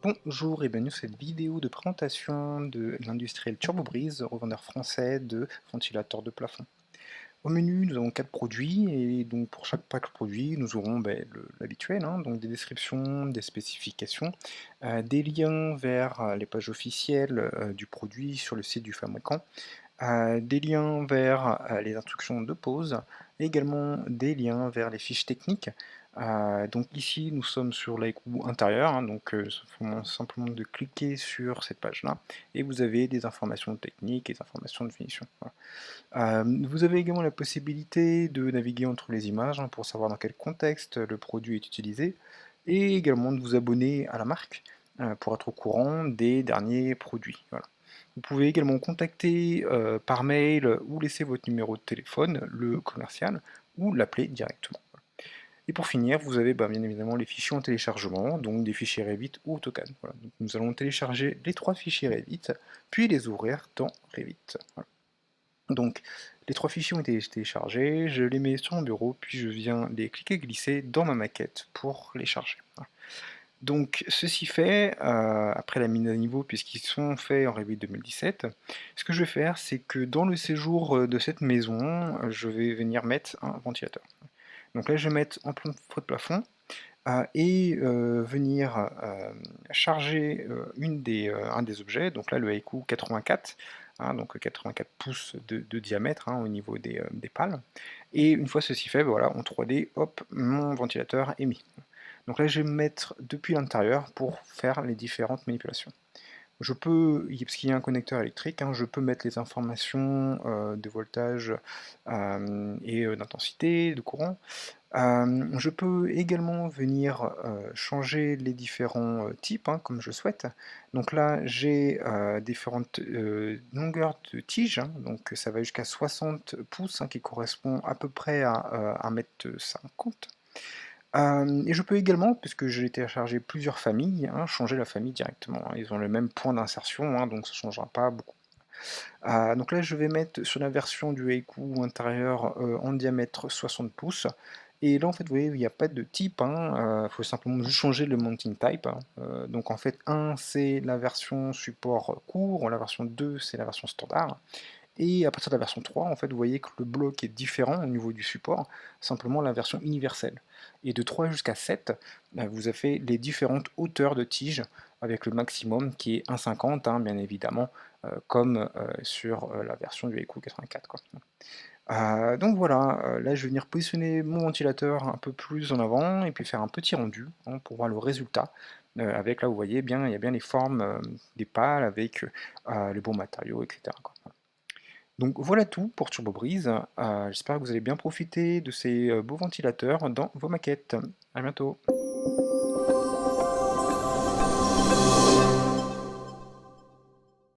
Bonjour et bienvenue sur cette vidéo de présentation de l'industriel TurboBreeze, revendeur français de ventilateurs de plafond. Au menu, nous avons 4 produits et donc pour chaque pack produit, nous aurons l'habituel, hein, donc des descriptions, des spécifications, des liens vers les pages officielles du produit sur le site du fabricant, des liens vers les instructions de pose, et également des liens vers les fiches techniques. Donc ici nous sommes sur l'écrou intérieur, hein, donc il suffit simplement de cliquer sur cette page là et vous avez des informations techniques et des informations de finition. Voilà. Vous avez également la possibilité de naviguer entre les images, hein, pour savoir dans quel contexte le produit est utilisé, et également de vous abonner à la marque pour être au courant des derniers produits. Voilà. Vous pouvez également contacter par mail ou laisser votre numéro de téléphone, le commercial, ou l'appeler directement. Et pour finir, vous avez bien évidemment les fichiers en téléchargement, donc des fichiers Revit ou AutoCAD. Voilà. Donc nous allons télécharger les 3 fichiers Revit, puis les ouvrir dans Revit. Voilà. Donc les 3 fichiers ont été téléchargés, je les mets sur mon bureau, puis je viens les cliquer-glisser dans ma maquette pour les charger. Voilà. Donc ceci fait, après la mise à niveau, puisqu'ils sont faits en Revit 2017, ce que je vais faire, c'est que dans le séjour de cette maison, je vais venir mettre un ventilateur. Donc là, je vais mettre en faux de plafond et venir charger un des objets, donc là le haïku 84, hein, donc 84 pouces de diamètre, hein, au niveau des pales. Et une fois ceci fait, voilà, en 3D, hop, mon ventilateur est mis. Donc là, je vais me mettre depuis l'intérieur pour faire les différentes manipulations. Je peux, parce qu'il y a un connecteur électrique, hein, je peux mettre les informations de voltage et d'intensité, de courant. Je peux également venir changer les différents types, hein, comme je souhaite. Donc là, j'ai différentes longueurs de tige, hein, donc ça va jusqu'à 60 pouces, hein, qui correspond à peu près à 1,50 m. Et je peux également, puisque j'ai téléchargé plusieurs familles, hein, changer la famille directement, hein. Ils ont le même point d'insertion, hein, donc ça ne changera pas beaucoup. Donc là, je vais mettre sur la version du haïku intérieur en diamètre 60 pouces. Et là, en fait, vous voyez, il n'y a pas de type, hein, faut simplement juste changer le mounting type, hein. Donc en fait, 1 c'est la version support court, la version 2 c'est la version standard. Et à partir de la version 3, en fait, vous voyez que le bloc est différent au niveau du support, simplement la version universelle. Et de 3 jusqu'à 7, vous avez les différentes hauteurs de tige, avec le maximum qui est 1,50, hein, bien évidemment, comme sur la version du Echo 84, quoi. Donc voilà, là je vais venir positionner mon ventilateur un peu plus en avant, et puis faire un petit rendu, hein, pour voir le résultat. Avec là, vous voyez bien, il y a bien les formes des pales, avec les bons matériaux, etc., quoi. Donc voilà tout pour TurboBreeze. J'espère que vous allez bien profiter de ces beaux ventilateurs dans vos maquettes. A bientôt.